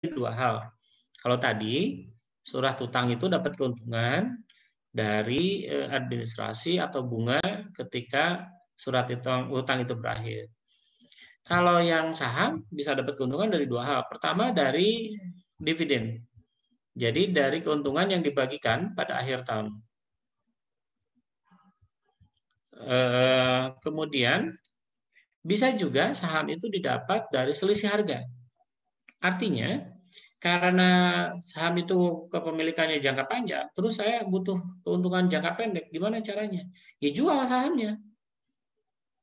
dua hal. Kalau tadi surat utang itu dapat keuntungan dari administrasi atau bunga ketika surat utang itu berakhir. Kalau yang saham bisa dapat keuntungan dari dua hal. Pertama dari dividen. Jadi dari keuntungan yang dibagikan pada akhir tahun. Kemudian bisa juga saham itu didapat dari selisih harga. Artinya, karena saham itu kepemilikannya jangka panjang, terus saya butuh keuntungan jangka pendek, gimana caranya? Ya jual sahamnya.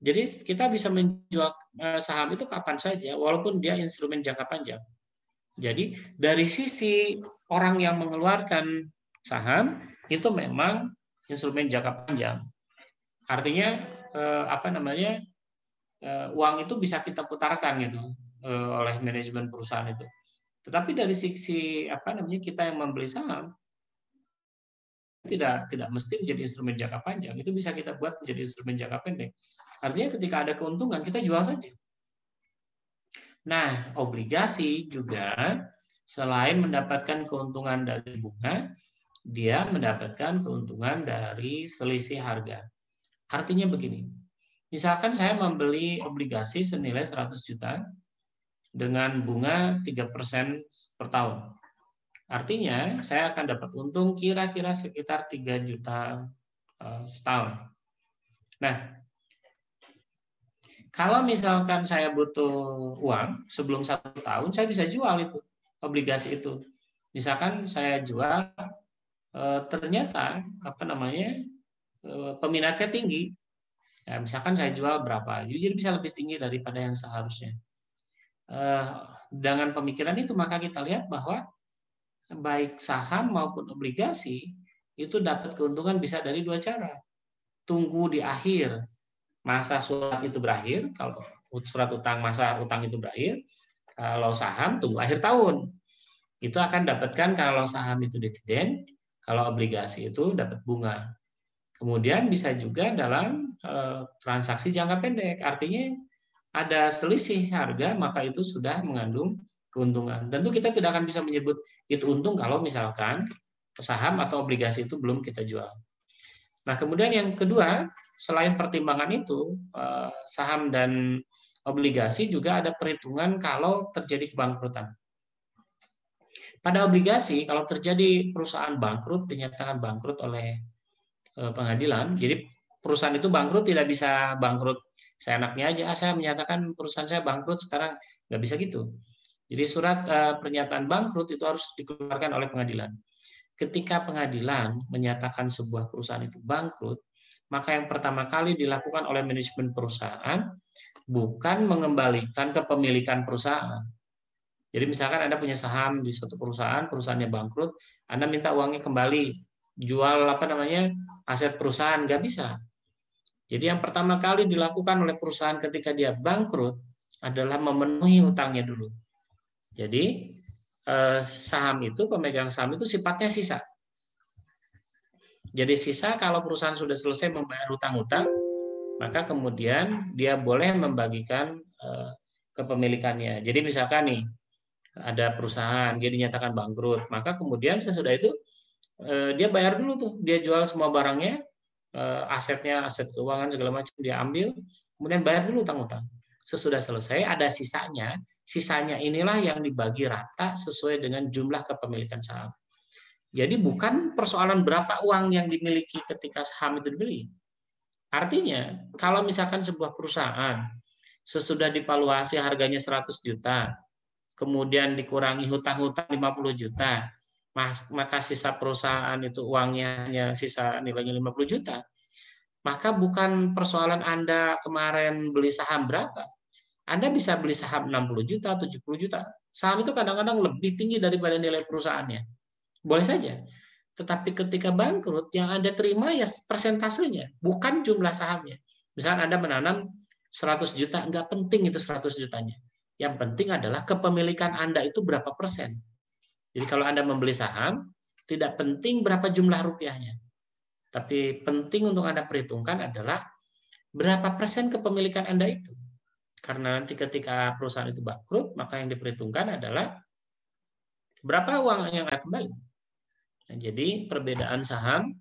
Jadi kita bisa menjual saham itu kapan saja, walaupun dia instrumen jangka panjang. Jadi dari sisi orang yang mengeluarkan saham itu memang instrumen jangka panjang. Artinya uang itu bisa kita putarkan gitu oleh manajemen perusahaan itu. Tetapi dari sisi kita yang membeli saham tidak mesti menjadi instrumen jangka panjang, itu bisa kita buat menjadi instrumen jangka pendek. Artinya ketika ada keuntungan kita jual saja. Nah, obligasi juga selain mendapatkan keuntungan dari bunga, dia mendapatkan keuntungan dari selisih harga. Artinya begini, misalkan saya membeli obligasi senilai 100 juta dengan bunga 3% per tahun. Artinya saya akan dapat untung kira-kira sekitar 3 juta setahun. Nah, kalau misalkan saya butuh uang sebelum 1 tahun, saya bisa jual itu obligasi itu. Misalkan saya jual ternyata peminatnya tinggi. Ya, misalkan saya jual berapa, jadi bisa lebih tinggi daripada yang seharusnya. Dengan pemikiran itu maka kita lihat bahwa baik saham maupun obligasi itu dapat keuntungan bisa dari dua cara. Tunggu di akhir masa surat itu berakhir, kalau surat utang masa utang itu berakhir. Kalau saham tunggu akhir tahun. Itu akan dapatkan kalau saham itu dividen, kalau obligasi itu dapat bunga. Kemudian bisa juga dalam transaksi jangka pendek. Artinya ada selisih harga, maka itu sudah mengandung keuntungan. Tentu kita tidak akan bisa menyebut itu untung kalau misalkan saham atau obligasi itu belum kita jual. Nah, kemudian yang kedua, selain pertimbangan itu, saham dan obligasi juga ada perhitungan kalau terjadi kebangkrutan. Pada obligasi, kalau terjadi perusahaan bangkrut, dinyatakan bangkrut oleh pengadilan, jadi perusahaan itu bangkrut tidak bisa bangkrut seenaknya aja, saya menyatakan perusahaan saya bangkrut sekarang, nggak bisa gitu. Jadi surat pernyataan bangkrut itu harus dikeluarkan oleh pengadilan. Ketika pengadilan menyatakan sebuah perusahaan itu bangkrut, maka yang pertama kali dilakukan oleh manajemen perusahaan bukan mengembalikan kepemilikan perusahaan. Jadi misalkan Anda punya saham di suatu perusahaan, perusahaannya bangkrut, Anda minta uangnya kembali, jual aset perusahaan, nggak bisa. Jadi yang pertama kali dilakukan oleh perusahaan ketika dia bangkrut adalah memenuhi hutangnya dulu. Jadi saham itu, pemegang saham itu sifatnya sisa. Jadi sisa kalau perusahaan sudah selesai membayar hutang-hutang, maka kemudian dia boleh membagikan kepemilikannya. Jadi misalkan nih, ada perusahaan, dia dinyatakan bangkrut, maka kemudian sesudah itu dia bayar dulu tuh, dia jual semua barangnya, asetnya, aset keuangan segala macam dia ambil, kemudian bayar dulu utang-utang. Sesudah selesai ada sisanya inilah yang dibagi rata sesuai dengan jumlah kepemilikan saham. Jadi bukan persoalan berapa uang yang dimiliki ketika saham itu dibeli. Artinya kalau misalkan sebuah perusahaan sesudah divaluasi harganya 100 juta, kemudian dikurangi hutang-hutang 50 juta, maka sisa perusahaan itu uangnya hanya sisa nilainya 50 juta, maka bukan persoalan Anda kemarin beli saham berapa. Anda bisa beli saham 60 juta, 70 juta. Saham itu kadang-kadang lebih tinggi daripada nilai perusahaannya. Boleh saja. Tetapi ketika bangkrut, yang Anda terima ya persentasenya, bukan jumlah sahamnya. Misalnya Anda menanam 100 juta, nggak penting itu 100 jutanya. Yang penting adalah kepemilikan Anda itu berapa persen. Jadi kalau Anda membeli saham, tidak penting berapa jumlah rupiahnya. Tapi penting untuk Anda perhitungkan adalah berapa persen kepemilikan Anda itu. Karena nanti ketika perusahaan itu bangkrut, maka yang diperhitungkan adalah Berapa uang yang akan kembali? Nah, jadi perbedaan saham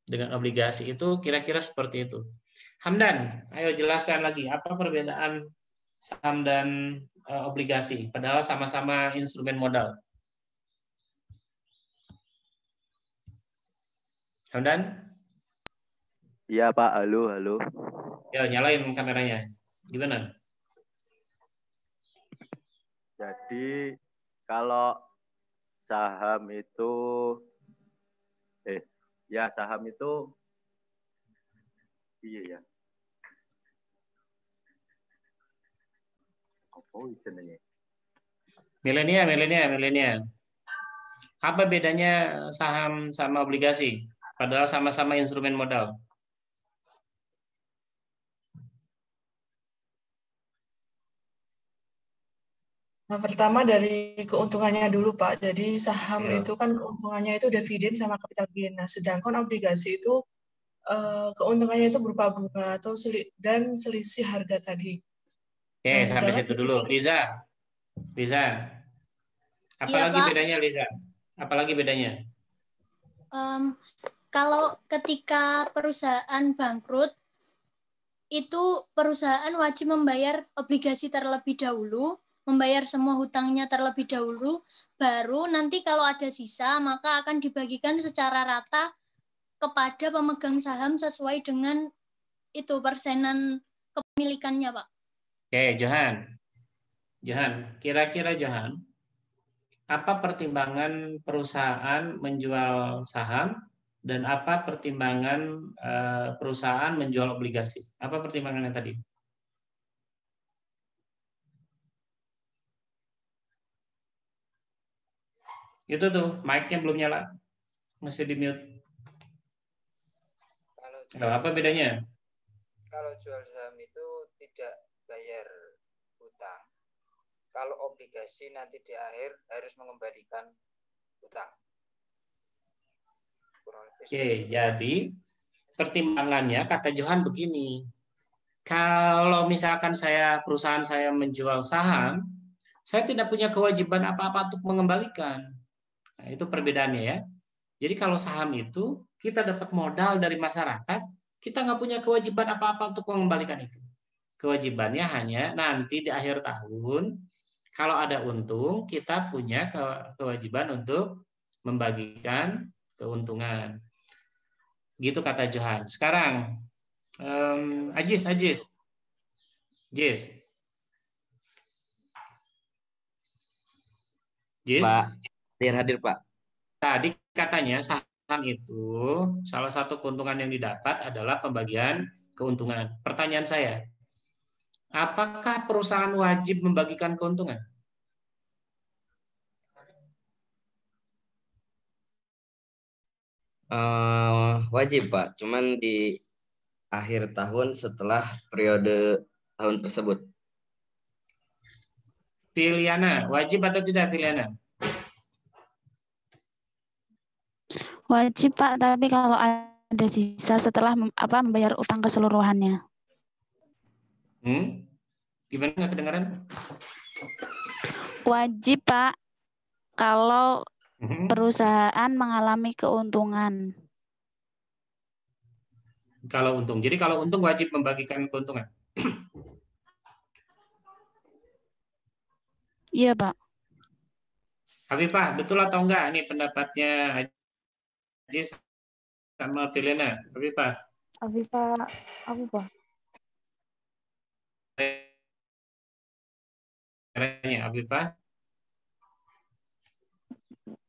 dengan obligasi itu kira-kira seperti itu. Hamdan, ayo jelaskan lagi apa perbedaan saham dan obligasi, padahal sama-sama instrumen modal. Hamdan? Iya Pak, halo, halo. Ya, nyalain kameranya. Gimana? Jadi kalau saham itu, saham itu, iya ya. Oh, istilahnya. Milenial. Apa bedanya saham sama obligasi? Padahal sama-sama instrumen modal. Nah, pertama dari keuntungannya dulu, Pak. Jadi saham Ya. itu kan keuntungannya itu dividen sama capital gain. Nah, sedangkan obligasi itu keuntungannya itu berupa bunga atau dan selisih harga tadi. Oke, Nah, sampai sedangkan situ dulu. Liza. Iya, Apalagi Pak. bedanya, Liza? Apalagi bedanya? Kalau ketika perusahaan bangkrut, itu perusahaan wajib membayar obligasi terlebih dahulu, membayar semua hutangnya terlebih dahulu, baru nanti kalau ada sisa, maka akan dibagikan secara rata kepada pemegang saham sesuai dengan itu persenan kepemilikannya, Pak. Oke, Johan, kira-kira Johan, apa pertimbangan perusahaan menjual saham dan apa pertimbangan perusahaan menjual obligasi? Apa pertimbangannya tadi? Itu tuh, mic-nya belum nyala. Mesti di-mute. Apa bedanya? Kalau jual saham itu tidak bayar hutang. Kalau obligasi nanti di akhir harus mengembalikan hutang. Oke, jadi pertimbangannya kata Johan begini. Kalau misalkan perusahaan saya menjual saham, saya tidak punya kewajiban apa-apa untuk mengembalikan. Nah, itu perbedaannya ya. Jadi kalau saham itu kita dapat modal dari masyarakat, kita nggak punya kewajiban apa-apa untuk mengembalikan itu. Kewajibannya hanya nanti di akhir tahun, kalau ada untung, kita punya kewajiban untuk membagikan keuntungan. Gitu kata Johan. Sekarang, Ajis. Jis. Pak, hadir Pak. Tadi katanya saham itu salah satu keuntungan yang didapat adalah pembagian keuntungan. Pertanyaan saya, apakah perusahaan wajib membagikan keuntungan? Wajib Pak, cuman di akhir tahun setelah periode tahun tersebut. Filiana, wajib atau tidak Filiana? Wajib Pak, tapi kalau ada sisa setelah membayar utang keseluruhannya. Gimana, nggak kedengaran? Wajib Pak, kalau perusahaan mengalami keuntungan. Kalau untung, jadi kalau untung wajib membagikan keuntungan. Iya Pak. Afifah, betul atau enggak nih pendapatnya Ajis sama Filiana? Afifah. Afifah.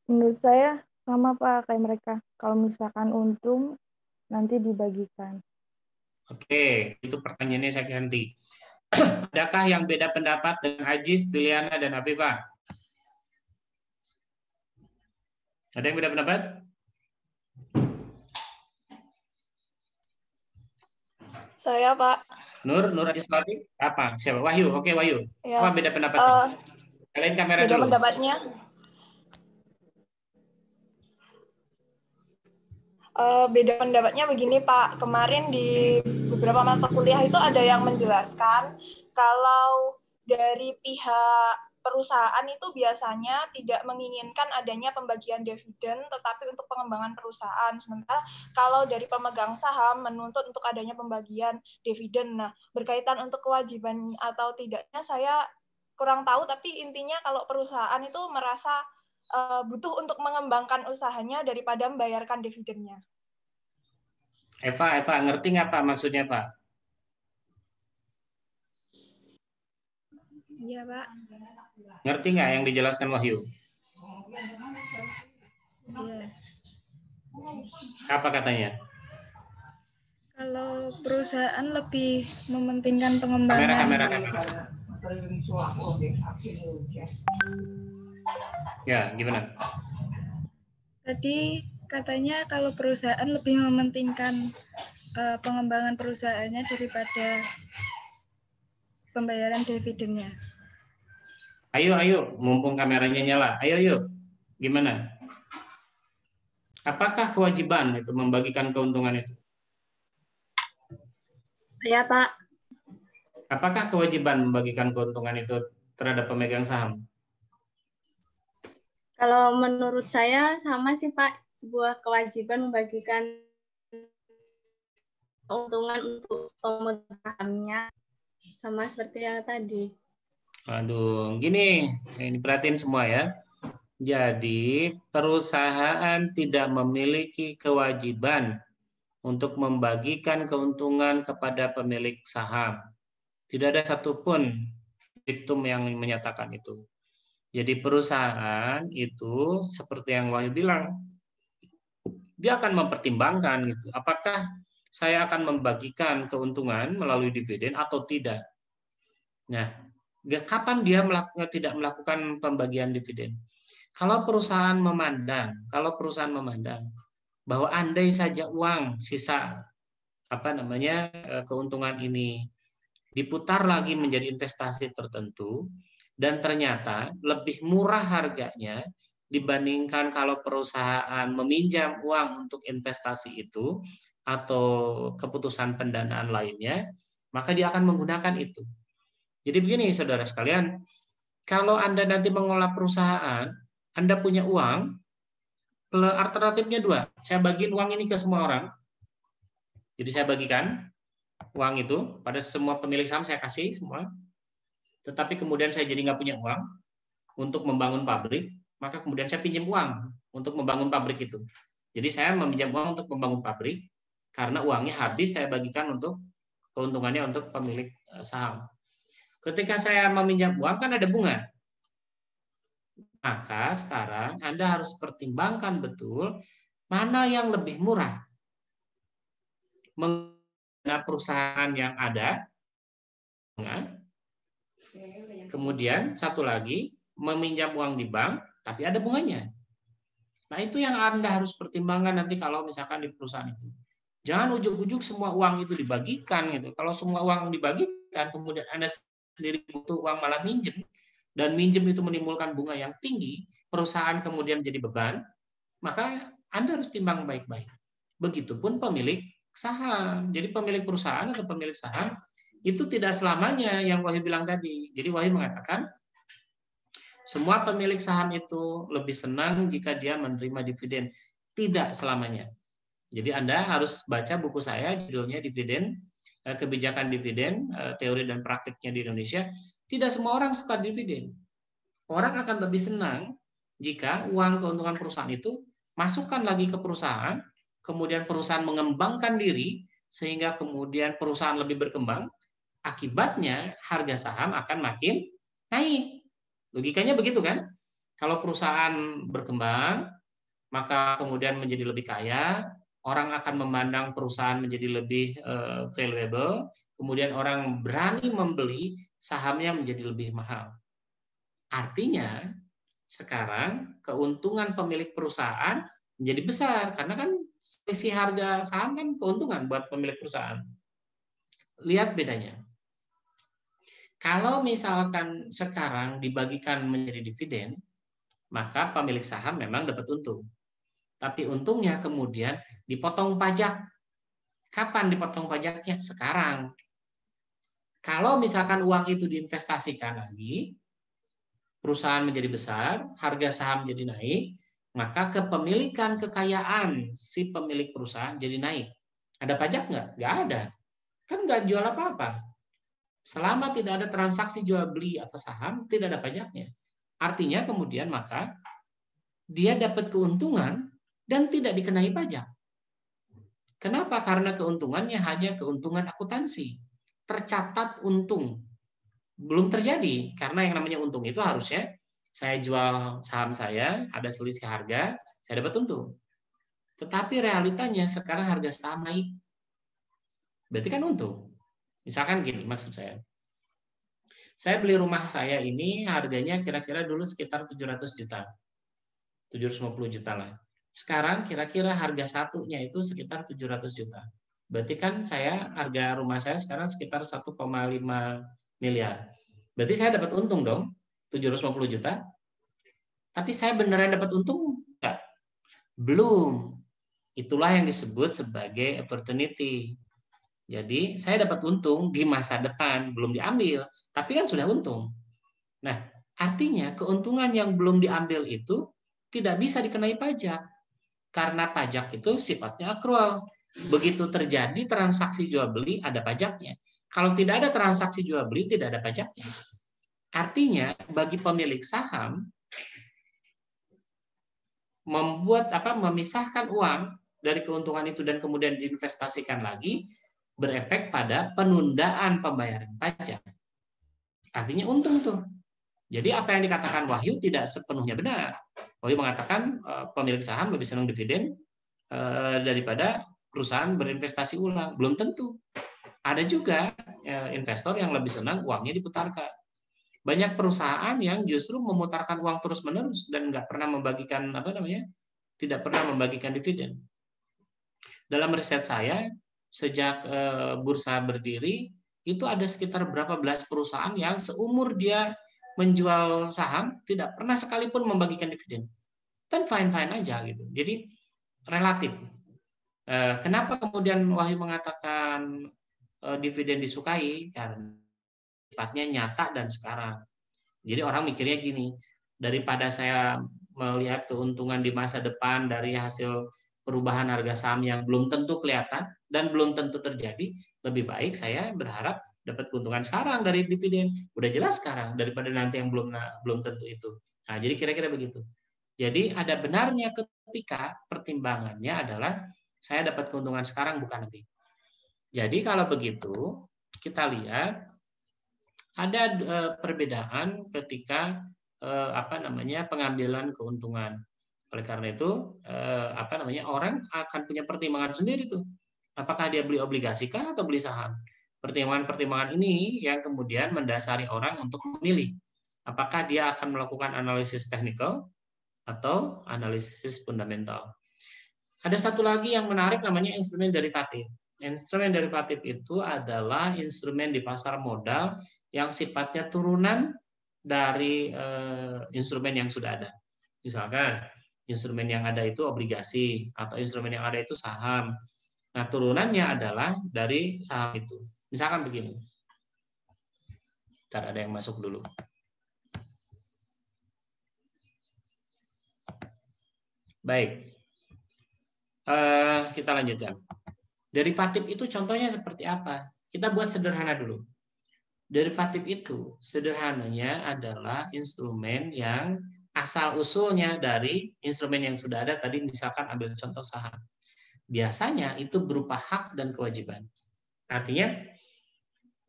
Menurut saya sama Pak kayak mereka. Kalau misalkan untung nanti dibagikan. Oke, itu pertanyaannya saya ganti. Adakah yang beda pendapat dengan Ajis, Filiana, dan Afifah? Ada yang beda pendapat? Saya, Pak. Nur Ajiswati? Apa? Siapa? Wahyu. Oke, Wahyu. Ya. Apa beda pendapatnya? Kalian kamera beda dulu. Pendapatnya. Beda pendapatnya begini, Pak. Kemarin di beberapa mata kuliah itu ada yang menjelaskan kalau dari pihak perusahaan itu biasanya tidak menginginkan adanya pembagian dividen, tetapi untuk pengembangan perusahaan. Sementara kalau dari pemegang saham menuntut untuk adanya pembagian dividen. Nah, berkaitan untuk kewajiban atau tidaknya saya kurang tahu, tapi intinya kalau perusahaan itu merasa butuh untuk mengembangkan usahanya daripada membayarkan dividennya. Eva, ngerti nggak Pak maksudnya Pak? Iya Pak. Ngerti nggak yang dijelaskan Wahyu? Iya. Apa katanya? Kalau perusahaan lebih mementingkan pengembangan. Kamera. Ya, gimana? Tadi katanya kalau perusahaan lebih mementingkan pengembangan perusahaannya daripada pembayaran dividennya. Ayo, mumpung kameranya nyala. Ayo. Gimana? Apakah kewajiban itu membagikan keuntungan itu? Ya, Pak. Apakah kewajiban membagikan keuntungan itu terhadap pemegang saham? Kalau menurut saya sama sih Pak, sebuah kewajiban membagikan keuntungan untuk pemegang sahamnya, sama seperti yang tadi. Aduh, gini, ini perhatiin semua ya. Jadi perusahaan tidak memiliki kewajiban untuk membagikan keuntungan kepada pemilik saham. Tidak ada satupun diktum yang menyatakan itu. Jadi perusahaan itu seperti yang Wahyu bilang, dia akan mempertimbangkan gitu. Apakah saya akan membagikan keuntungan melalui dividen atau tidak? Nah, kapan dia tidak melakukan pembagian dividen? Kalau perusahaan memandang bahwa andai saja uang sisa keuntungan ini diputar lagi menjadi investasi tertentu dan ternyata lebih murah harganya dibandingkan kalau perusahaan meminjam uang untuk investasi itu atau keputusan pendanaan lainnya, maka dia akan menggunakan itu. Jadi begini saudara sekalian, kalau Anda nanti mengelola perusahaan, Anda punya uang, alternatifnya dua. Saya bagiin uang ini ke semua orang. Jadi saya bagikan uang itu pada semua pemilik saham, saya kasih semua. Tetapi kemudian saya jadi nggak punya uang untuk membangun pabrik, maka kemudian saya pinjam uang untuk membangun pabrik itu. Jadi saya meminjam uang untuk membangun pabrik, karena uangnya habis saya bagikan untuk keuntungannya untuk pemilik saham. Ketika saya meminjam uang kan ada bunga. Maka sekarang Anda harus pertimbangkan betul mana yang lebih murah. Menggunakan perusahaan yang ada, kemudian satu lagi meminjam uang di bank, tapi ada bunganya. Nah itu yang Anda harus pertimbangkan nanti kalau misalkan di perusahaan itu. Jangan ujuk-ujuk semua uang itu dibagikan gitu. Kalau semua uang dibagikan, kemudian Anda sendiri butuh uang malah minjem, dan minjem itu menimbulkan bunga yang tinggi, perusahaan kemudian jadi beban, maka Anda harus timbang baik-baik. Begitupun pemilik saham. Jadi pemilik perusahaan atau pemilik saham itu tidak selamanya yang Wahyu bilang tadi. Jadi Wahyu mengatakan semua pemilik saham itu lebih senang jika dia menerima dividen. Tidak selamanya. Jadi Anda harus baca buku saya, judulnya Dividen, Kebijakan Dividen, Teori dan Praktiknya di Indonesia. Tidak semua orang suka dividen. Orang akan lebih senang jika uang keuntungan perusahaan itu masukkan lagi ke perusahaan, kemudian perusahaan mengembangkan diri, sehingga kemudian perusahaan lebih berkembang, akibatnya harga saham akan makin naik. Logikanya begitu kan? Kalau perusahaan berkembang, maka kemudian menjadi lebih kaya, orang akan memandang perusahaan menjadi lebih valuable, kemudian orang berani membeli sahamnya menjadi lebih mahal. Artinya, sekarang keuntungan pemilik perusahaan menjadi besar, karena kan selisih harga saham kan keuntungan buat pemilik perusahaan. Lihat bedanya. Kalau misalkan sekarang dibagikan menjadi dividen, maka pemilik saham memang dapat untung. Tapi untungnya kemudian dipotong pajak. Kapan dipotong pajaknya? Sekarang. Kalau misalkan uang itu diinvestasikan lagi, perusahaan menjadi besar, harga saham jadi naik, maka kepemilikan kekayaan si pemilik perusahaan jadi naik. Ada pajak nggak? Nggak ada. Kan nggak jual apa-apa. Selama tidak ada transaksi jual beli atas saham, tidak ada pajaknya. Artinya kemudian maka dia dapat keuntungan dan tidak dikenai pajak. Kenapa? Karena keuntungannya hanya keuntungan akuntansi. Tercatat untung. Belum terjadi, karena yang namanya untung itu harusnya saya jual saham saya, ada selisih harga, saya dapat untung. Tetapi realitanya sekarang harga saham naik. Berarti kan untung. Misalkan gini, maksud saya beli rumah saya ini harganya kira-kira dulu sekitar 700 juta. 750 juta lah. Sekarang kira-kira harga satunya itu sekitar 700 juta. Berarti kan harga rumah saya sekarang sekitar 1,5 miliar. Berarti saya dapat untung dong, 750 juta. Tapi saya beneran dapat untung enggak? Belum. Itulah yang disebut sebagai opportunity. Jadi saya dapat untung di masa depan, belum diambil, tapi kan sudah untung. Nah, artinya keuntungan yang belum diambil itu tidak bisa dikenai pajak. Karena pajak itu sifatnya akrual. Begitu terjadi transaksi jual beli, ada pajaknya. Kalau tidak ada transaksi jual beli, tidak ada pajaknya. Artinya bagi pemilik saham memisahkan uang dari keuntungan itu dan kemudian diinvestasikan lagi berefek pada penundaan pembayaran pajak. Artinya untung tuh. Jadi apa yang dikatakan Wahyu tidak sepenuhnya benar. Wahyu mengatakan pemilik saham lebih senang dividen daripada perusahaan berinvestasi ulang. Belum tentu. Ada juga investor yang lebih senang uangnya diputarkan. Banyak perusahaan yang justru memutarkan uang terus-menerus dan nggak pernah membagikan tidak pernah membagikan dividen. Dalam riset saya, sejak bursa berdiri, itu ada sekitar berapa belas perusahaan yang seumur dia menjual saham tidak pernah sekalipun membagikan dividen. Dan fine-fine aja gitu. Jadi relatif. Kenapa kemudian Wahyu mengatakan dividen disukai? Karena sifatnya nyata dan sekarang. Jadi orang mikirnya gini, daripada saya melihat keuntungan di masa depan dari hasil perubahan harga saham yang belum tentu kelihatan dan belum tentu terjadi, lebih baik saya berharap dapat keuntungan sekarang dari dividen. Udah jelas sekarang daripada nanti yang belum tentu itu. Nah, jadi kira-kira begitu. Jadi ada benarnya ketika pertimbangannya adalah saya dapat keuntungan sekarang bukan nanti. Jadi kalau begitu kita lihat ada perbedaan ketika pengambilan keuntungan. Oleh karena itu orang akan punya pertimbangan sendiri tuh. Apakah dia beli obligasi kah atau beli saham? Pertimbangan-pertimbangan ini yang kemudian mendasari orang untuk memilih apakah dia akan melakukan analisis teknikal atau analisis fundamental. Ada satu lagi yang menarik namanya instrumen derivatif. Instrumen derivatif itu adalah instrumen di pasar modal yang sifatnya turunan dari instrumen yang sudah ada. Misalkan instrumen yang ada itu obligasi atau instrumen yang ada itu saham. Nah, turunannya adalah dari saham itu. Misalkan begini. Ntar ada yang masuk dulu. Baik. Kita lanjutkan. Derivatif itu contohnya seperti apa? Kita buat sederhana dulu. Derivatif itu sederhananya adalah instrumen yang asal-usulnya dari instrumen yang sudah ada. Tadi misalkan ambil contoh saham. Biasanya itu berupa hak dan kewajiban. Artinya,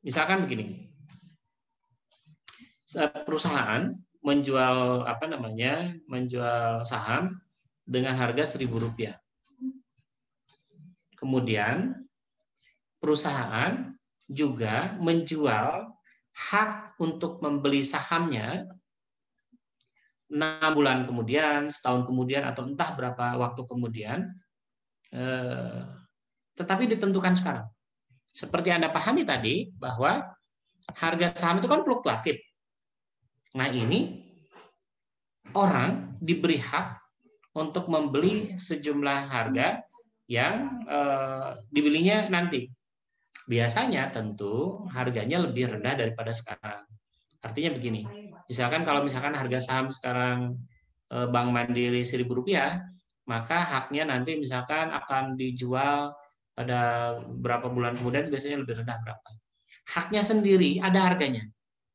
misalkan begini. Perusahaan menjual menjual saham dengan harga Rp1.000. Kemudian perusahaan juga menjual hak untuk membeli sahamnya 6 bulan kemudian, setahun kemudian, atau entah berapa waktu kemudian, tetapi ditentukan sekarang. Seperti Anda pahami tadi, bahwa harga saham itu kan fluktuatif. Nah, ini orang diberi hak untuk membeli sejumlah harga yang dibelinya nanti. Biasanya tentu harganya lebih rendah daripada sekarang. Artinya begini, Misalkan kalau misalkan harga saham sekarang Bank Mandiri Rp1.000, maka haknya nanti misalkan akan dijual pada berapa bulan kemudian biasanya lebih rendah berapa. Haknya sendiri ada harganya.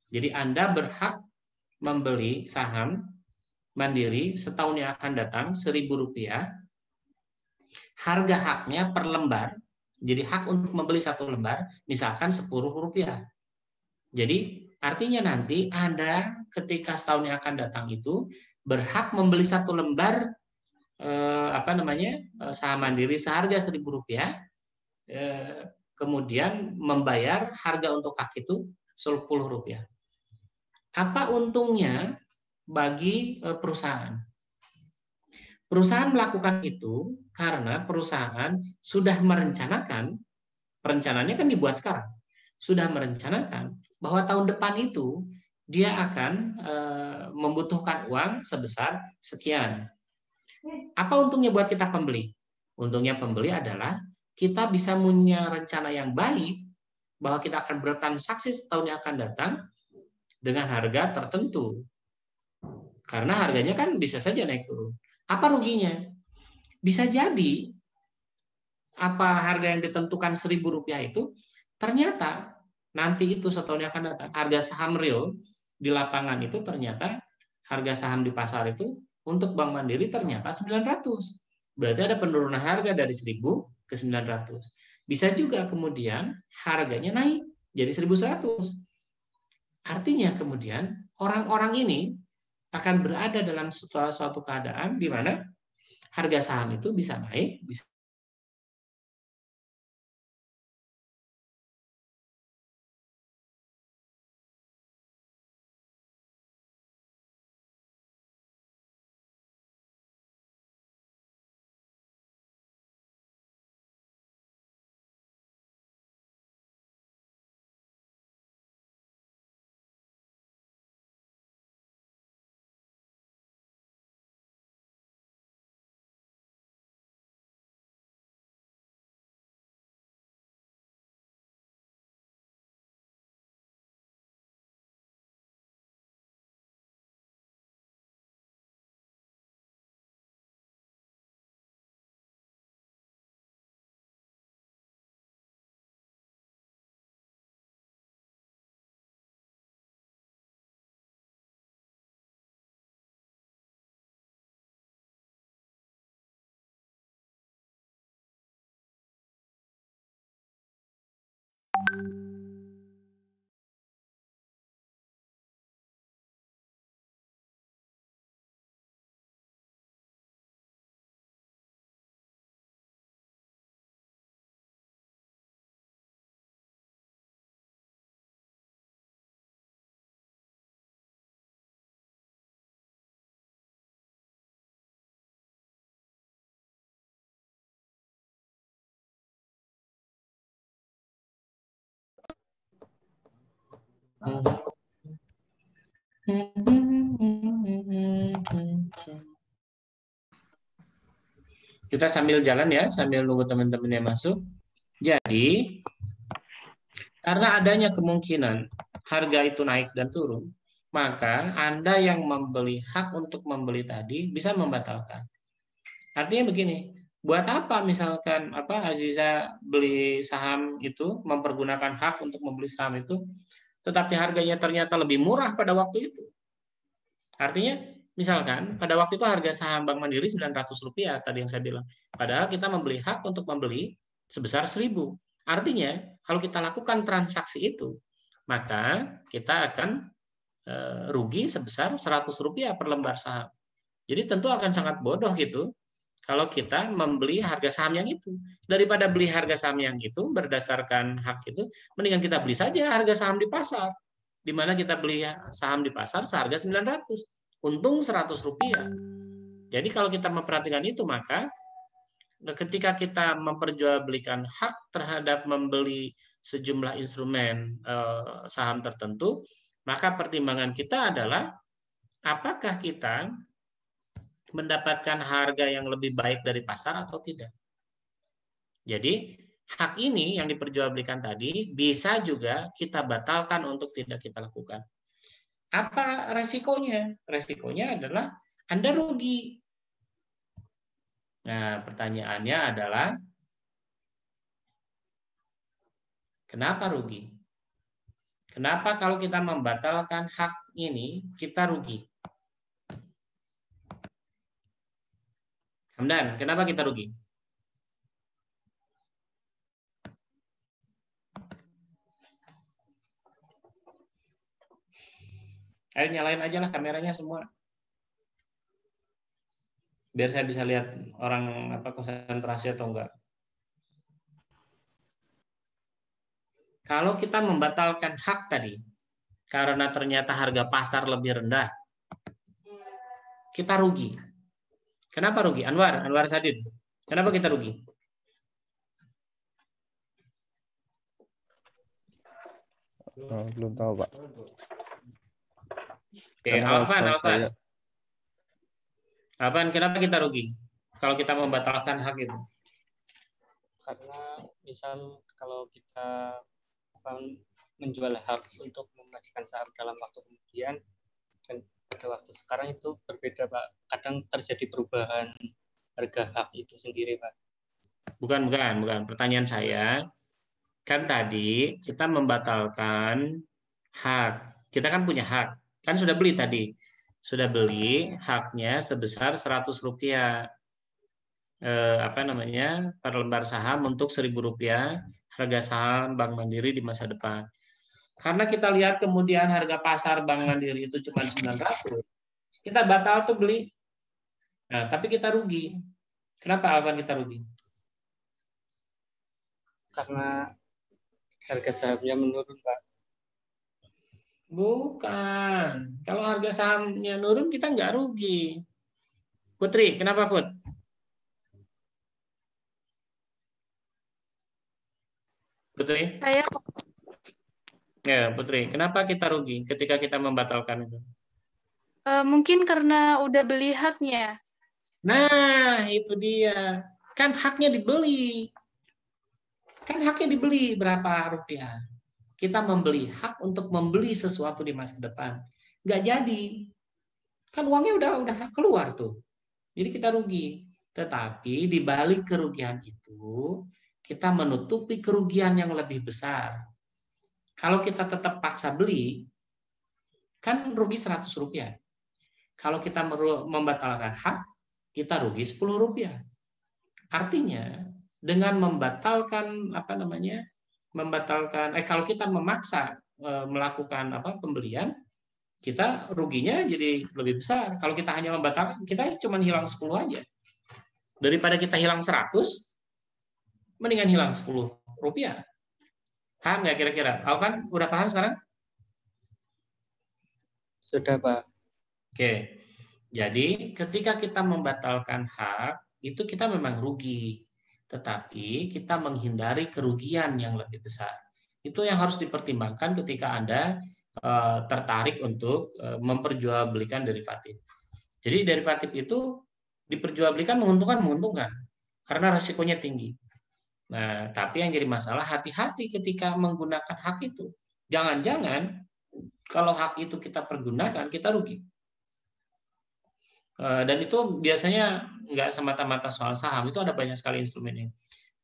Jadi Anda berhak membeli saham Mandiri setahun yang akan datang Rp1.000. Harga haknya per lembar. Jadi hak untuk membeli satu lembar misalkan Rp10. Jadi artinya nanti Anda ketika setahun yang akan datang itu berhak membeli satu lembar saham Mandiri seharga Rp1.000, kemudian membayar harga untuk hak itu Rp10. Apa untungnya bagi perusahaan? Perusahaan melakukan itu karena perusahaan sudah merencanakan, perencanaannya kan dibuat sekarang, sudah merencanakan bahwa tahun depan itu dia akan membutuhkan uang sebesar sekian. Apa untungnya buat kita pembeli? Untungnya pembeli adalah kita bisa punya rencana yang baik bahwa kita akan bertransaksi setahun yang akan datang dengan harga tertentu. Karena harganya kan bisa saja naik turun. Apa ruginya? Bisa jadi apa harga yang ditentukan Rp1.000 itu ternyata nanti itu setahun yang akan datang harga saham real di lapangan itu ternyata harga saham di pasar itu untuk Bank Mandiri ternyata 900. Berarti ada penurunan harga dari 1.000 ke 900. Bisa juga kemudian harganya naik jadi 1.100. Artinya kemudian orang-orang ini akan berada dalam suatu keadaan di mana harga saham itu bisa naik, bisa kita sambil jalan ya, sambil nunggu teman-teman yang masuk. Jadi, karena adanya kemungkinan harga itu naik dan turun, maka Anda yang membeli hak untuk membeli tadi bisa membatalkan. Artinya begini, buat apa misalkan Aziza beli saham itu, mempergunakan hak untuk membeli saham itu, tetapi harganya ternyata lebih murah pada waktu itu. Artinya, misalkan pada waktu itu harga saham Bank Mandiri Rp900 tadi yang saya bilang. Padahal kita membeli hak untuk membeli sebesar 1.000. Artinya, kalau kita lakukan transaksi itu, maka kita akan rugi sebesar Rp100 per lembar saham. Jadi tentu akan sangat bodoh gitu kalau kita membeli harga saham yang itu. Daripada beli harga saham yang itu berdasarkan hak itu, mendingan kita beli saja harga saham di pasar. Di mana kita beli saham di pasar seharga 900, untung Rp100. Jadi kalau kita memperhatikan itu, maka ketika kita memperjualbelikan hak terhadap membeli sejumlah instrumen saham tertentu, maka pertimbangan kita adalah apakah kita mendapatkan harga yang lebih baik dari pasar atau tidak. Jadi hak ini yang diperjualbelikan tadi bisa juga kita batalkan untuk tidak kita lakukan. Apa resikonya? Resikonya adalah Anda rugi. Nah, pertanyaannya adalah kenapa rugi? Kenapa kalau kita membatalkan hak ini kita rugi? Hamdan, kenapa kita rugi? Ayo nyalain aja lah kameranya semua. Biar saya bisa lihat orang apa konsentrasi atau enggak. Kalau kita membatalkan hak tadi, karena ternyata harga pasar lebih rendah, kita rugi. Kenapa rugi? Anwar Sadid. Kenapa kita rugi? Belum tahu, Pak. Oke, Alvan, kenapa kita rugi? Kalau kita membatalkan hak itu? Karena misal kalau kita menjual hak untuk memastikan saham dalam waktu kemudian dan pada waktu sekarang itu berbeda, Pak. Kadang terjadi perubahan harga hak itu sendiri, Pak. Bukan. Pertanyaan saya, kan tadi kita membatalkan hak. Kita kan punya hak. Kan sudah beli tadi. Sudah beli haknya sebesar Rp100. Per lembar saham untuk Rp1.000 harga saham Bank Mandiri di masa depan. Karena kita lihat kemudian harga pasar Bank Mandiri itu cuma 900, kita batal tuh beli. Nah, tapi kita rugi. Kenapa Alvan kita rugi? Karena harga sahamnya menurun, Pak. Bukan. Kalau harga sahamnya nurun kita nggak rugi. Putri, kenapa Put? Putri? Ya, Putri. Kenapa kita rugi ketika kita membatalkan itu? Mungkin karena udah beli haknya. Nah, itu dia. Kan haknya dibeli. Berapa rupiah? Kita membeli hak untuk membeli sesuatu di masa depan. Nggak jadi. Kan uangnya udah keluar tuh. Jadi kita rugi. Tetapi di balik kerugian itu, kita menutupi kerugian yang lebih besar. Kalau kita tetap paksa beli, kan rugi Rp100. Kalau kita membatalkan hak, kita rugi Rp10. Artinya, dengan membatalkan kalau kita memaksa melakukan pembelian, kita ruginya jadi lebih besar. Kalau kita hanya membatalkan, kita cuma hilang 10 aja. Daripada kita hilang 100, mendingan hilang Rp10. Paham nggak kira-kira? Alvan, udah paham sekarang? Sudah, Pak. Oke. Jadi, ketika kita membatalkan hak, itu kita memang rugi. Tetapi kita menghindari kerugian yang lebih besar. Itu yang harus dipertimbangkan ketika Anda tertarik untuk memperjualbelikan derivatif. Jadi derivatif itu diperjualbelikan menguntungkan karena resikonya tinggi. Nah, tapi yang jadi masalah hati-hati ketika menggunakan hak itu. Jangan-jangan kalau hak itu kita pergunakan, kita rugi. Dan itu biasanya nggak semata-mata soal saham, itu ada banyak sekali instrumennya.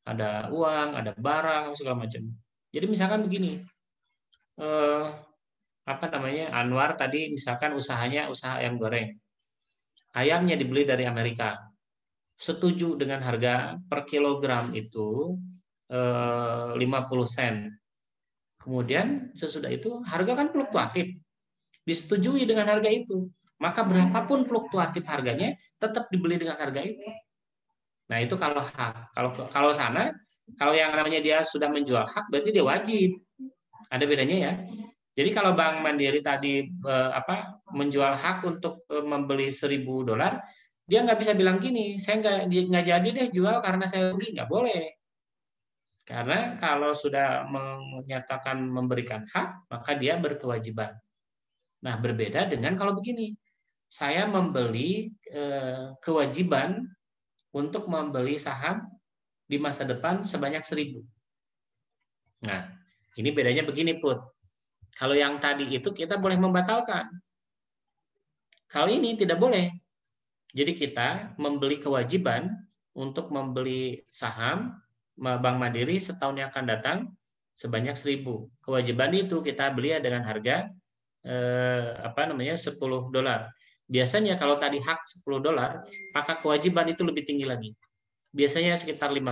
Ada uang, ada barang, segala macam. Jadi misalkan begini, Anwar tadi misalkan usahanya usaha ayam goreng. Ayamnya dibeli dari Amerika. Setuju dengan harga per kilogram itu 50 sen. Kemudian sesudah itu harga kan fluktuatif. Disetujui dengan harga itu. Maka berapapun fluktuatif harganya tetap dibeli dengan harga itu. Nah, itu kalau hak. Kalau yang namanya dia sudah menjual hak berarti dia wajib. Ada bedanya ya. Jadi kalau Bank Mandiri tadi menjual hak untuk membeli $1.000, dia nggak bisa bilang gini, saya nggak jadi deh jual karena saya rugi, nggak boleh. Karena kalau sudah menyatakan memberikan hak, maka dia berkewajiban. Nah, berbeda dengan kalau begini, saya membeli kewajiban untuk membeli saham di masa depan sebanyak 1.000. Nah, ini bedanya begini, Put. Kalau yang tadi itu kita boleh membatalkan. Kalau ini tidak boleh. Jadi kita membeli kewajiban untuk membeli saham Bank Mandiri setahun yang akan datang sebanyak 1.000. Kewajiban itu kita beli dengan harga $10. Biasanya kalau tadi hak $10, maka kewajiban itu lebih tinggi lagi. Biasanya sekitar 15.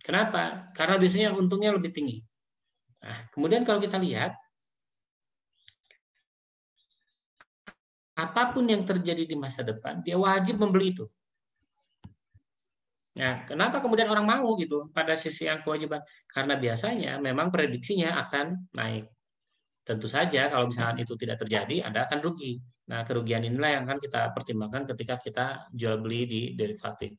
Kenapa? Karena biasanya untungnya lebih tinggi. Nah, kemudian kalau kita lihat, apapun yang terjadi di masa depan, dia wajib membeli itu. Nah, kenapa kemudian orang mau gitu pada sisi yang kewajiban? Karena biasanya memang prediksinya akan naik. Tentu saja kalau misalnya itu tidak terjadi, Anda akan rugi. Nah, kerugian inilah yang akan kita pertimbangkan ketika kita jual beli di derivatif.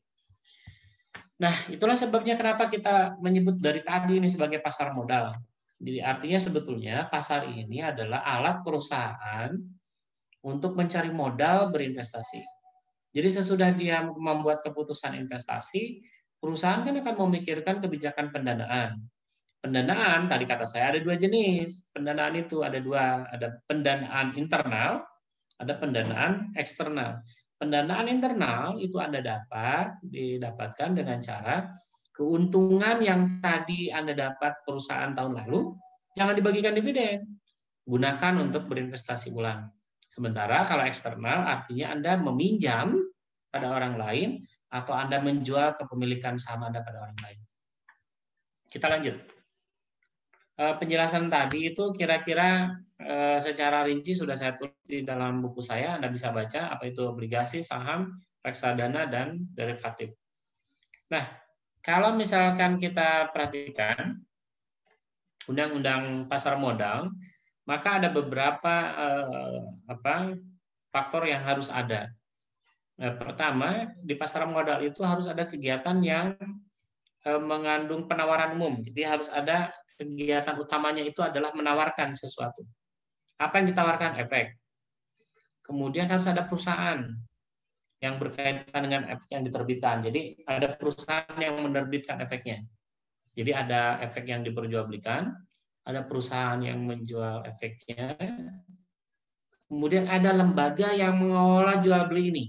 Nah, itulah sebabnya kenapa kita menyebut dari tadi ini sebagai pasar modal. Jadi artinya sebetulnya pasar ini adalah alat perusahaan untuk mencari modal berinvestasi. Jadi sesudah dia membuat keputusan investasi, perusahaan kan akan memikirkan kebijakan pendanaan. Pendanaan, tadi kata saya ada 2 jenis. Pendanaan itu ada 2, ada pendanaan internal, ada pendanaan eksternal. Pendanaan internal itu Anda didapatkan dengan cara keuntungan yang tadi Anda dapat perusahaan tahun lalu, jangan dibagikan dividen. Gunakan untuk berinvestasi ulang. Sementara kalau eksternal artinya Anda meminjam pada orang lain atau Anda menjual kepemilikan saham Anda pada orang lain. Kita lanjut. Penjelasan tadi itu kira-kira secara rinci sudah saya tulis di dalam buku saya. Anda bisa baca apa itu obligasi, saham, reksadana, dan derivatif. Nah, kalau misalkan kita perhatikan undang-undang pasar modal, maka ada beberapa faktor yang harus ada. Pertama, di pasar modal itu harus ada kegiatan yang mengandung penawaran umum. Jadi harus ada kegiatan utamanya itu adalah menawarkan sesuatu. Apa yang ditawarkan? Efek. Kemudian harus ada perusahaan yang berkaitan dengan efek yang diterbitkan. Jadi ada perusahaan yang menerbitkan efeknya. Jadi ada efek yang diperjualbelikan, ada perusahaan yang menjual efeknya, kemudian ada lembaga yang mengelola jual beli ini.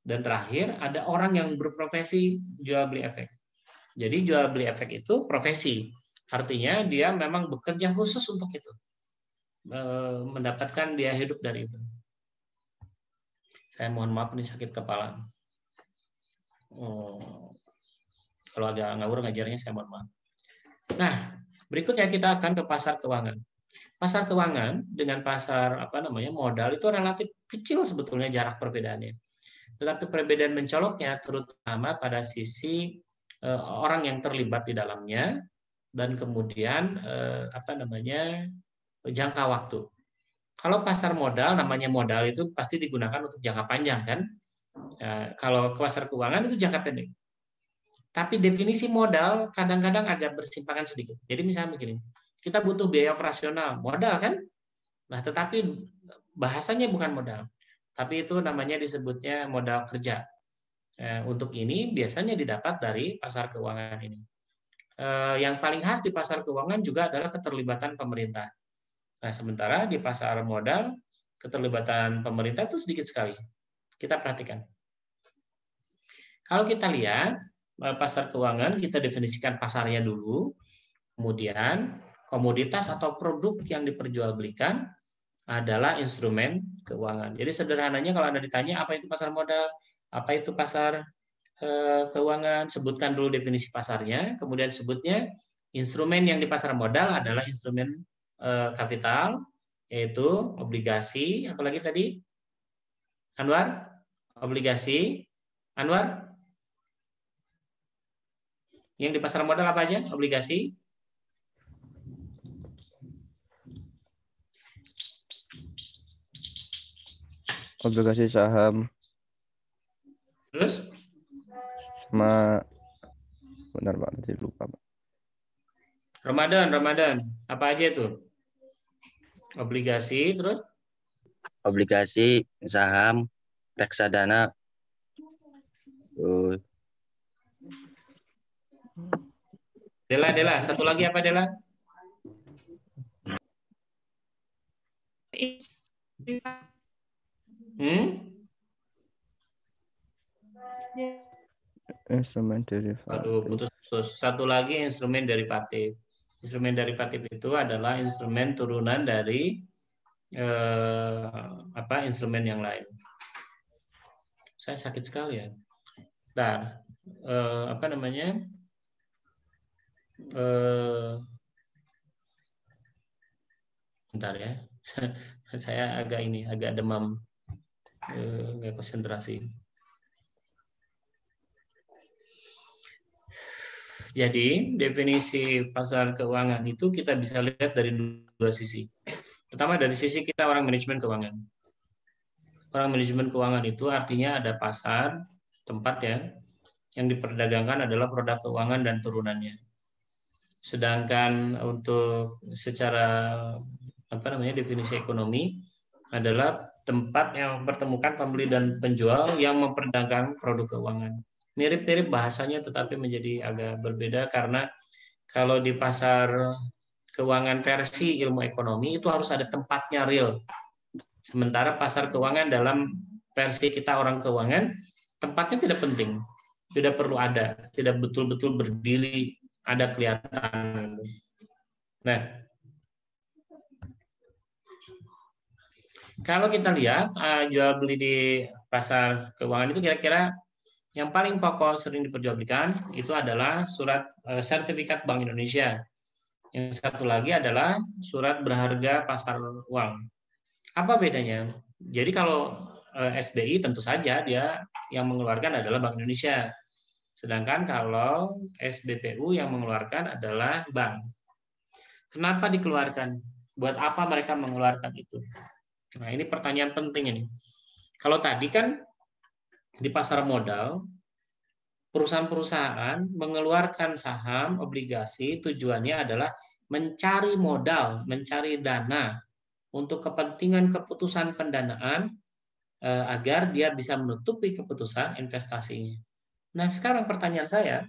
Dan terakhir, ada orang yang berprofesi jual beli efek. Jadi jual beli efek itu profesi. Artinya dia memang bekerja khusus untuk itu. Mendapatkan biaya hidup dari itu. Saya mohon maaf, ini sakit kepala. Kalau agak ngawur ngajarnya, saya mohon maaf. Nah, berikutnya kita akan ke pasar keuangan. Pasar keuangan dengan pasar modal itu relatif kecil sebetulnya jarak perbedaannya. Tetapi perbedaan mencoloknya terutama pada sisi orang yang terlibat di dalamnya dan kemudian jangka waktu. Kalau pasar modal, namanya modal itu pasti digunakan untuk jangka panjang kan. Kalau pasar keuangan itu jangka pendek. Tapi definisi modal kadang-kadang agak bersimpangan sedikit. Jadi misalnya begini, kita butuh biaya operasional, modal kan? Nah, tetapi bahasanya bukan modal. Tapi itu namanya disebutnya modal kerja. Untuk ini biasanya didapat dari pasar keuangan ini. Yang paling khas di pasar keuangan juga adalah keterlibatan pemerintah. Nah, sementara di pasar modal, keterlibatan pemerintah itu sedikit sekali. Kita perhatikan. Kalau kita lihat pasar keuangan, kita definisikan pasarnya dulu. Kemudian komoditas atau produk yang diperjualbelikan adalah instrumen keuangan. Jadi sederhananya kalau Anda ditanya apa itu pasar modal, apa itu pasar keuangan, sebutkan dulu definisi pasarnya, kemudian sebutnya instrumen yang di pasar modal adalah instrumen kapital, yaitu obligasi, apalagi tadi? Anwar? Obligasi. Anwar? Yang di pasar modal apa aja? Obligasi? Obligasi saham. Terus? Sama benar Pak, tadi lupa Pak. Ramadan. Apa aja itu? Obligasi, terus? Obligasi, saham, reksadana. Dela, satu lagi apa Dela? Instrumen derivatif. Aduh, putus-putus. Satu lagi instrumen derivatif. Instrumen derivatif itu adalah instrumen turunan dari instrumen yang lain. Saya sakit sekali ya. Bentar, bentar ya. Saya agak demam, nggak konsentrasi. Jadi definisi pasar keuangan itu kita bisa lihat dari dua sisi. Pertama dari sisi kita orang manajemen keuangan. Orang manajemen keuangan itu artinya ada pasar, tempat ya, yang diperdagangkan adalah produk keuangan dan turunannya. Sedangkan untuk secara definisi ekonomi adalah tempat yang mempertemukan pembeli dan penjual yang memperdagangkan produk keuangan. Mirip-mirip bahasanya tetapi menjadi agak berbeda karena kalau di pasar keuangan versi ilmu ekonomi itu harus ada tempatnya real. Sementara pasar keuangan dalam versi kita orang keuangan, tempatnya tidak penting, tidak perlu ada, tidak betul-betul berdiri, ada kelihatan. Nah, kalau kita lihat jual beli di pasar keuangan itu kira-kira yang paling pokok sering diperjualbelikan itu adalah surat sertifikat Bank Indonesia. Yang satu lagi adalah surat berharga pasar uang. Apa bedanya? Jadi kalau SBI tentu saja dia yang mengeluarkan adalah Bank Indonesia. Sedangkan kalau SBPU yang mengeluarkan adalah bank. Kenapa dikeluarkan? Buat apa mereka mengeluarkan itu? Nah, ini pertanyaan penting ini. Kalau tadi kan di pasar modal, perusahaan-perusahaan mengeluarkan saham, obligasi, tujuannya adalah mencari modal, mencari dana untuk kepentingan keputusan pendanaan agar dia bisa menutupi keputusan investasinya. Nah, sekarang pertanyaan saya,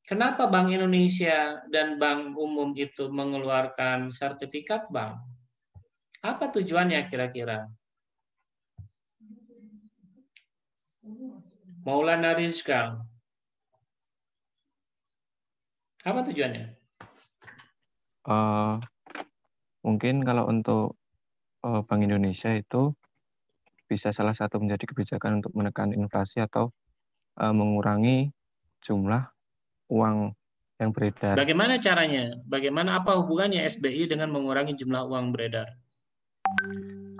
kenapa Bank Indonesia dan Bank Umum itu mengeluarkan sertifikat bank? Apa tujuannya kira-kira? Maulana Rizka. Apa tujuannya? Mungkin kalau untuk Bank Indonesia itu bisa salah satu menjadi kebijakan untuk menekan inflasi atau mengurangi jumlah uang yang beredar. Bagaimana caranya? Bagaimana apa hubungannya SBI dengan mengurangi jumlah uang beredar?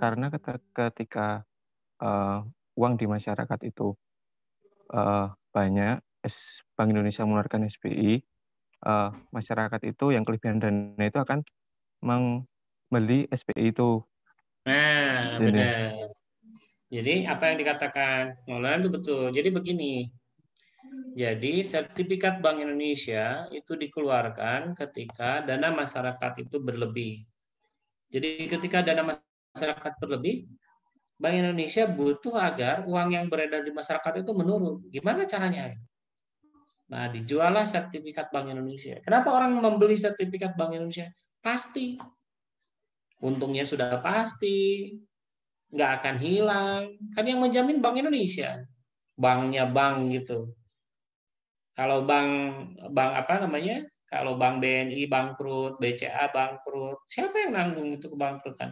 Karena ketika uang di masyarakat itu banyak, Bank Indonesia mengeluarkan SBI, masyarakat itu yang kelebihan dana itu akan membeli SBI itu. Nah, benar. Jadi apa yang dikatakan Maulana itu betul. Jadi begini. Jadi sertifikat Bank Indonesia itu dikeluarkan ketika dana masyarakat itu berlebih. Jadi ketika dana masyarakat berlebih, Bank Indonesia butuh agar uang yang beredar di masyarakat itu menurun. Gimana caranya? Nah, dijuallah sertifikat Bank Indonesia. Kenapa orang membeli sertifikat Bank Indonesia? Pasti. Untungnya sudah pasti. Nggak akan hilang. Kan yang menjamin Bank Indonesia. Banknya bank gitu. Kalau kalau Bank BNI bangkrut, BCA bangkrut, siapa yang nanggung itu kebangkrutan?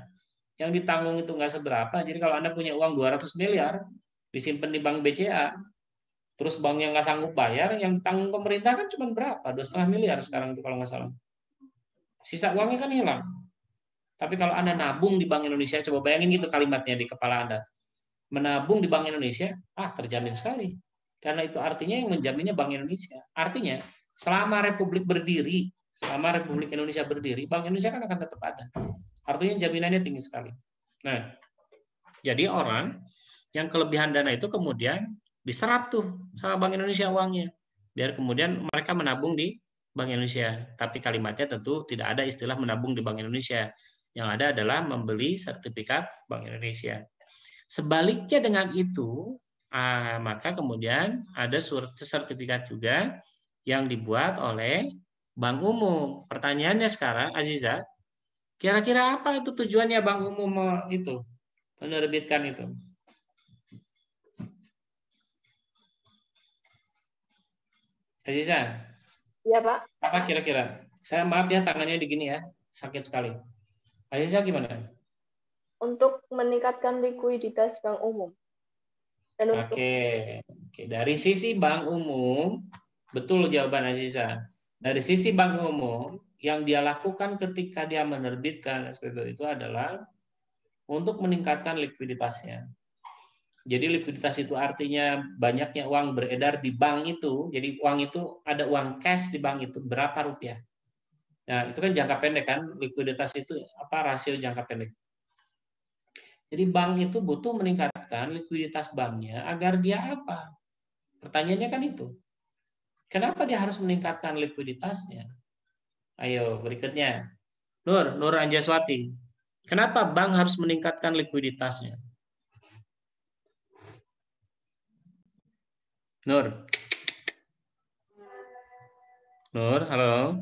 Yang ditanggung itu nggak seberapa. Jadi kalau Anda punya uang 200 miliar, disimpan di Bank BCA, terus banknya nggak sanggup bayar, yang ditanggung pemerintah kan cuma berapa? 2,5 miliar sekarang itu kalau nggak salah. Sisa uangnya kan hilang. Tapi kalau Anda nabung di Bank Indonesia, coba bayangin gitu kalimatnya di kepala Anda. Menabung di Bank Indonesia, terjamin sekali. Karena itu artinya yang menjaminnya Bank Indonesia. Artinya, selama Republik berdiri, selama Republik Indonesia berdiri, Bank Indonesia kan akan tetap ada. Artinya jaminannya tinggi sekali. Nah, jadi orang yang kelebihan dana itu kemudian diserap tuh sama Bank Indonesia uangnya. Biar kemudian mereka menabung di Bank Indonesia. Tapi kalimatnya tentu tidak ada istilah menabung di Bank Indonesia. Yang ada adalah membeli sertifikat Bank Indonesia. Sebaliknya dengan itu, maka kemudian ada surat sertifikat juga yang dibuat oleh Bank Umum. Pertanyaannya sekarang, Aziza, Kira-kira apa itu tujuannya bank umum itu menerbitkan itu? Aziza, Iya, Pak. apa kira-kira? Saya maaf ya tangannya digini ya, sakit sekali. Aziza gimana? Untuk meningkatkan likuiditas bank umum. Dan untuk Oke, dari sisi bank umum, betul jawaban Aziza. Dari sisi bank umum, yang dia lakukan ketika dia menerbitkan SPBU itu adalah untuk meningkatkan likuiditasnya. Jadi likuiditas itu artinya banyaknya uang beredar di bank itu. Jadi uang itu ada uang cash di bank itu berapa rupiah. Nah, itu kan jangka pendek kan, likuiditas itu apa rasio jangka pendek. Jadi bank itu butuh meningkatkan likuiditas banknya agar dia apa? Pertanyaannya kan itu. Kenapa dia harus meningkatkan likuiditasnya? Ayo berikutnya. Nur Anjaswati. Kenapa bank harus meningkatkan likuiditasnya? Nur, halo.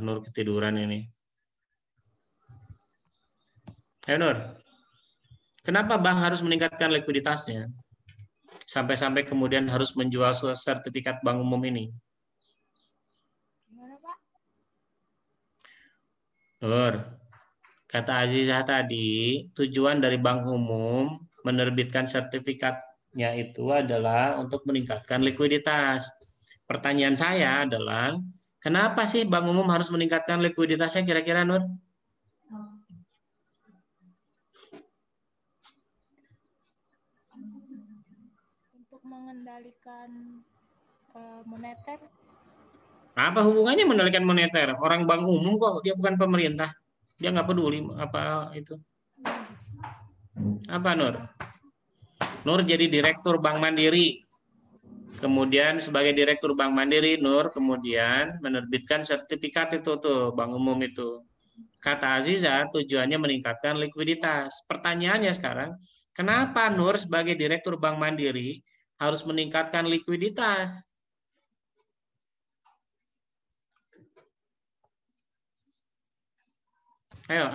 Nur ketiduran ini. Ayo Nur, kenapa bank harus meningkatkan likuiditasnya? Sampai-sampai kemudian harus menjual sertifikat bank umum ini. Gimana, Pak? Nur, kata Azizah tadi, tujuan dari bank umum menerbitkan sertifikatnya itu adalah untuk meningkatkan likuiditas. Pertanyaan saya adalah, kenapa sih bank umum harus meningkatkan likuiditasnya kira-kira, Nur? Untuk mengendalikan moneter. Apa hubungannya mengendalikan moneter? Orang bank umum kok, dia bukan pemerintah. Dia nggak peduli apa itu. Apa Nur? Nur jadi direktur Bank Mandiri. Kemudian sebagai direktur Bank Mandiri, Nur kemudian menerbitkan sertifikat itu tuh bank umum itu. Kata Aziza tujuannya meningkatkan likuiditas. Pertanyaannya sekarang, kenapa Nur sebagai direktur Bank Mandiri harus meningkatkan likuiditas? Ayo,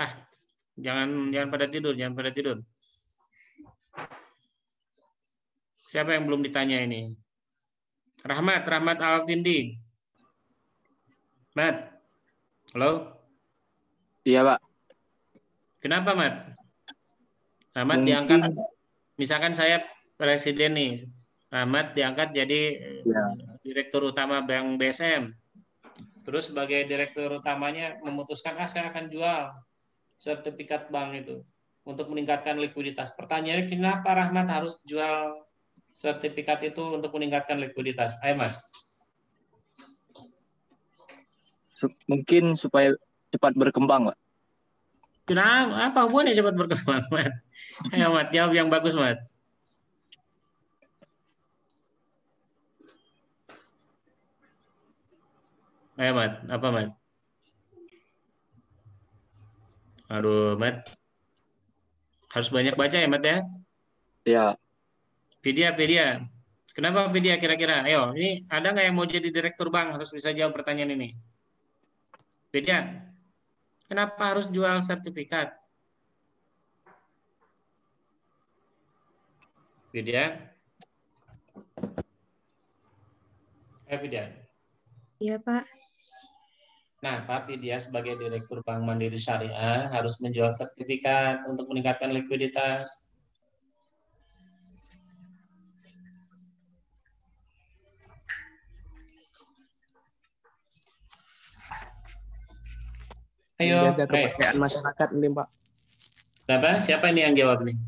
jangan pada tidur, Siapa yang belum ditanya ini? Rahmat Alvindi. Mat, halo? Iya, Pak. Kenapa, Mat? Rahmat diangkat, misalkan saya presiden nih, Rahmat diangkat jadi direktur utama Bank BSM. Terus sebagai direktur utamanya memutuskan, saya akan jual sertifikat bank itu untuk meningkatkan likuiditas. Pertanyaannya, kenapa Rahmat harus jual sertifikat itu untuk meningkatkan likuiditas? Ayo, Mas. Mungkin supaya cepat berkembang, Pak. Kenapa? Apa hubungannya cepat berkembang, Mat? Ayo, Mat, jawab yang bagus, Mat. Ayo, Mat. Apa, Mat? Aduh, Mat. Harus banyak baca ya, Mat ya? Iya. Vidya. Kenapa Vidya kira-kira? Ayo, ini ada nggak yang mau jadi direktur bank? Harus bisa jawab pertanyaan ini. Vidya, kenapa harus jual sertifikat? Vidya? Ayo, Vidya. Iya, Pak. Nah, Pak Vidya sebagai Direktur Bank Mandiri Syariah harus menjual sertifikat untuk meningkatkan likuiditas. Ayo, menjaga kepercayaan masyarakat nih, Pak. Kenapa? Siapa ini yang jawab nih?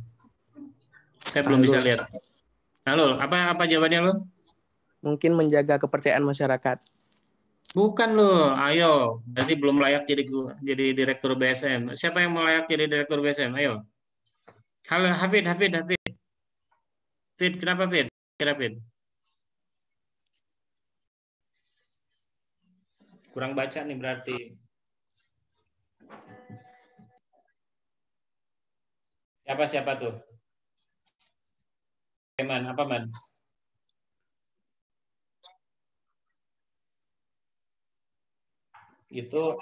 Saya belum bisa lihat. Halo, apa jawabannya lo? Mungkin menjaga kepercayaan masyarakat. Bukan lo, ayo. Berarti belum layak jadi direktur BSM. Siapa yang mau layak jadi direktur BSM? Ayo. Halo, Hafid. Fid, kenapa Fid? Kira Fid? Kurang baca nih berarti. Siapa tuh? Man, apa Man? Itu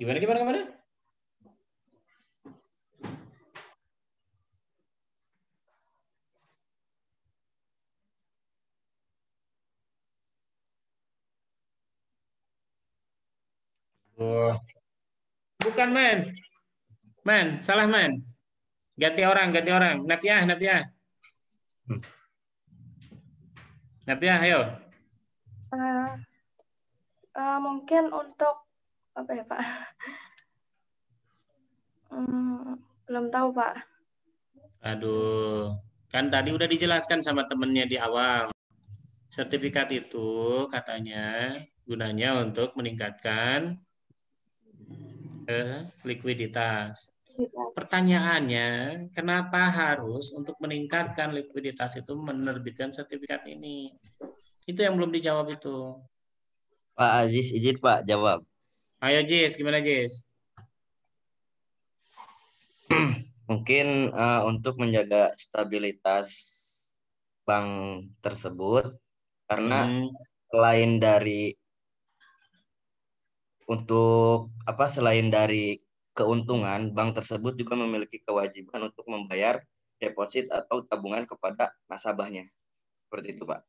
gimana? Oh. Bukan, Man, salah, Man. Ganti orang. Napiah. Napiah, ayo. Mungkin untuk apa ya, Pak? Belum tahu, Pak. Aduh, kan tadi udah dijelaskan sama temennya di awal. Sertifikat itu katanya gunanya untuk meningkatkan likuiditas. Pertanyaannya, kenapa harus untuk meningkatkan likuiditas itu menerbitkan sertifikat ini? Itu yang belum dijawab itu. Pak Aziz, izin Pak jawab. Ayo Jis, gimana Jis? Mungkin untuk menjaga stabilitas bank tersebut, karena selain dari keuntungan, bank tersebut juga memiliki kewajiban untuk membayar deposit atau tabungan kepada nasabahnya. Seperti itu, Pak.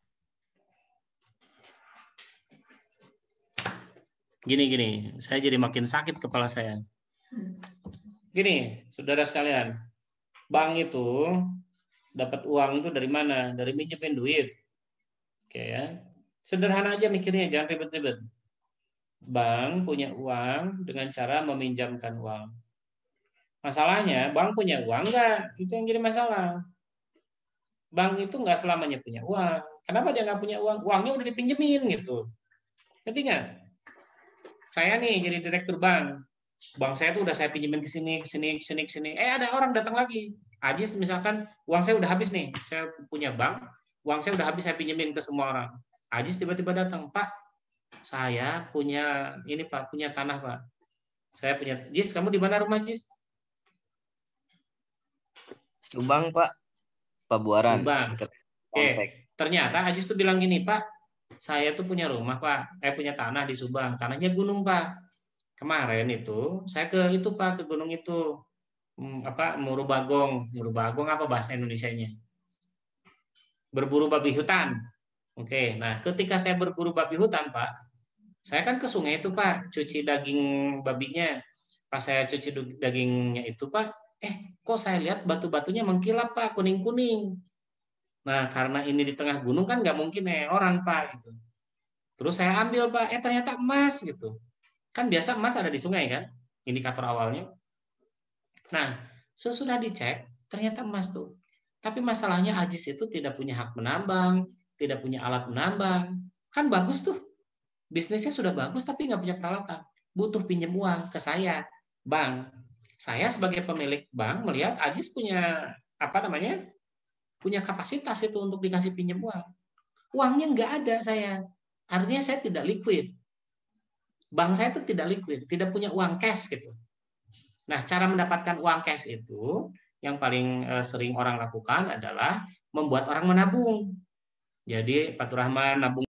Gini, saya jadi makin sakit kepala saya. Gini, saudara sekalian, bank itu dapat uang itu dari mana? Dari minjemin duit. Oke ya. Sederhana aja mikirnya, jangan ribet-ribet. Bank punya uang dengan cara meminjamkan uang. Masalahnya, bank punya uang enggak? Itu yang jadi masalah. Bank itu enggak selamanya punya uang. Kenapa dia enggak punya uang? Uangnya udah dipinjemin gitu. Ngerti nggak? Saya nih jadi direktur bank. Bank saya tuh udah saya pinjemin ke sini. Ada orang datang lagi. Ajis misalkan, uang saya udah habis nih. Saya punya bank, uang saya udah habis saya pinjemin ke semua orang. Ajis tiba-tiba datang, Pak, saya punya ini Pak, punya tanah Pak. Saya punya. Jis, kamu di mana rumah Jis? Subang Pak, Pabuaran. Subang. Oke. Ternyata Ajis tuh bilang gini, Pak, saya tuh punya rumah Pak, punya tanah di Subang, tanahnya gunung Pak. Kemarin itu saya ke gunung itu, Murubagong apa bahasa Indonesianya? Berburu babi hutan. Oke, nah ketika saya berburu babi hutan Pak, saya kan ke sungai itu Pak, cuci daging babinya. Pas saya cuci dagingnya itu Pak, kok saya lihat batu-batunya mengkilap Pak, kuning-kuning. Nah, karena ini di tengah gunung kan nggak mungkin orang Pak gitu. Terus saya ambil Pak, ternyata emas gitu. Kan biasa emas ada di sungai kan, indikator awalnya. Nah, sesudah dicek ternyata emas tuh. Tapi masalahnya Ajis itu tidak punya hak menambang, tidak punya alat menambang. Kan bagus tuh, bisnisnya sudah bagus tapi nggak punya peralatan. Butuh pinjam uang ke saya, bank. Saya sebagai pemilik bank melihat Ajis punya punya kapasitas itu untuk dikasih pinjam uang. Uangnya nggak ada saya. Artinya saya tidak liquid. Bank saya itu tidak liquid, tidak punya uang cash gitu. Nah, cara mendapatkan uang cash itu yang paling sering orang lakukan adalah membuat orang menabung. Jadi Pak Rahman nabung